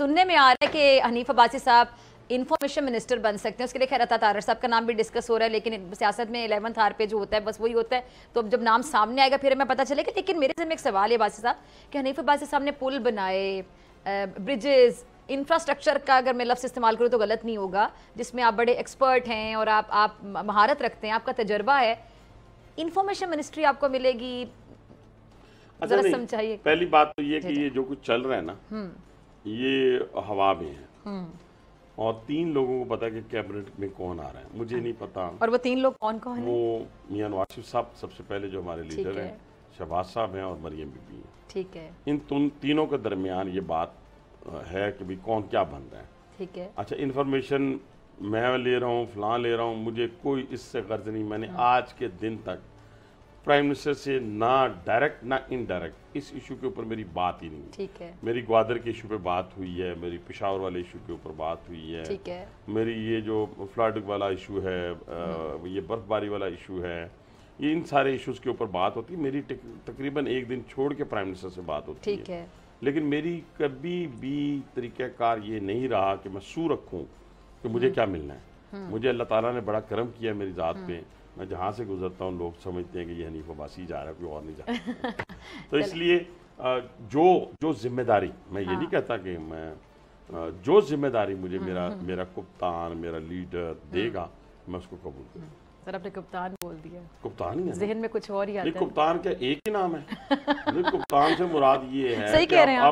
सुनने में आ रहा है कि हनीफ अब्बासी साहब इंफॉर्मेशन मिनिस्टर बन सकते हैं, उसके लिए खैर अता तारर साहब का नाम भी डिस्कस हो रहा है, लेकिन सियासत में 11th आवर पे जो होता है बस वही होता है। तो अब जब नाम सामने आएगा फिर हमें पता चलेगा। लेकिन मेरे ज़हन में एक सवाल है अब्बासी साहब कि हनीफ अब्बासी साहब ने पुल बनाए, ब्रिजेस, इंफ्रास्ट्रक्चर का अगर मैं लफ्ज़ इस्तेमाल करूँ तो गलत नहीं होगा, जिसमें आप बड़े एक्सपर्ट हैं और आप महारत रखते हैं, आपका तजर्बा है, इंफॉर्मेशन मिनिस्ट्री आपको मिलेगी? अच्छा नहीं, चाहिए पहली बात तो ये कि ये जो कुछ चल रहा है ना ये हवा में है और 3 लोगों को पता है कि कैबिनेट में कौन आ रहा है, मुझे नहीं पता। और वो 3 लोग कौन कौन हैं? वो मियां नवाज शरीफ साहब सबसे पहले जो हमारे लीडर हैं, शहबाज साहब हैं और मरियम बीबी हैं। ठीक है, इन तीनों के दरमियान ये बात है कि भाई कौन क्या बन रहा है। ठीक है, अच्छा इन्फॉर्मेशन मैं ले रहा हूँ, फलां ले रहा हूँ, मुझे कोई इससे गर्ज नहीं। मैंने आज के दिन तक प्राइम मिनिस्टर से ना डायरेक्ट ना इनडायरेक्ट इस इशू के ऊपर मेरी बात ही नहीं। ठीक है, मेरी ग्वादर के इशू पे बात हुई है, मेरी पेशावर वाले इशू के ऊपर बात हुई है, ठीक है, मेरी ये जो फ्लड वाला इशू है, ये बर्फबारी वाला इशू है, ये इन सारे इश्यूज के ऊपर बात होती है। मेरी तकरीबन एक दिन छोड़ के प्राइम मिनिस्टर से बात होती है। लेकिन मेरी कभी भी तरीक़ाकार ये नहीं रहा कि मैं सू रखूं कि मुझे क्या मिलना है। मुझे अल्लाह ताला ने बड़ा करम किया मेरी ज़ात पे। मैं जहाँ से गुजरता हूँ लोग समझते हैं कि ये हनीफ अब्बासी जा रहा है, कोई और नहीं जा रहा। तो इसलिए जो जिम्मेदारी, मैं ये नहीं कहता कि मैं जो जिम्मेदारी मुझे मेरा कप्तान, मेरा लीडर देगा, मैं उसको कबूल करूँ। सर आपने कप्तान बोल दिया, कप्तान ही है, ज़हन में कुछ और ही आता है। कप्तान क्या एक ही नाम है? कप्तान से मुराद ये है, सही कह रहे हैं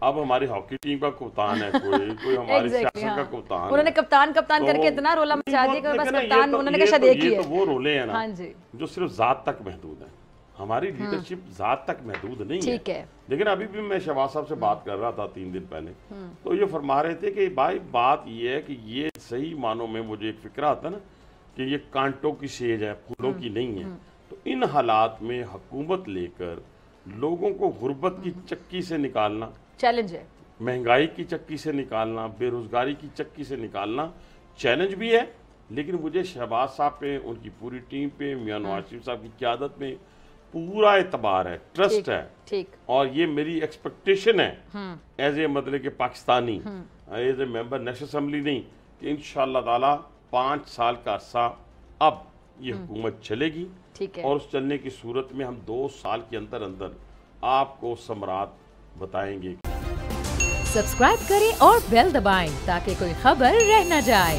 अब हमारी हॉकी टीम का कप्तान है, कोई हमारी सियासत का कप्तान। उन्होंने कप्तान करके इतना रोला मचा दिया कि बस कप्तान उन्होंने कहा शायद एक ही है। तो वो रोले हैं ना जो सिर्फ ज़ात तक महदूद है। हमारी लीडरशिप ज़ात तक महदूद नहीं है। लेकिन अभी भी मैं शहबाज साहब से बात कर रहा था 3 दिन पहले, तो ये फरमा रहे थे कि भाई बात ये है कि ये सही मानों में मुझे एक फिक्र आता है ना कि ये कांटों की सेज है, फूलों की नहीं है। तो इन हालात में हुकूमत लेकर लोगों को गुर्बत की चक्की से निकालना चैलेंज है, महंगाई की चक्की से निकालना, बेरोजगारी की चक्की से निकालना चैलेंज भी है। लेकिन मुझे शहबाज साहब पे, उनकी पूरी टीम पे, मियां नवाज शरीफ साहब की क़यादत में पूरा एतबार है, ट्रस्ट है। ठीक। और ये मेरी एक्सपेक्टेशन है एज ए मतलब के Pakistani, as a member national assembly नहीं, कि इंशाअल्लाह ताला 5 साल का अरसा अब ये हुकूमत चलेगी। ठीक है। और उस चलने की सूरत में हम 2 साल के अंदर अंदर आपको समरात बताएंगे। सब्सक्राइब करें और बेल दबाएं ताकि कोई खबर रह न जाए।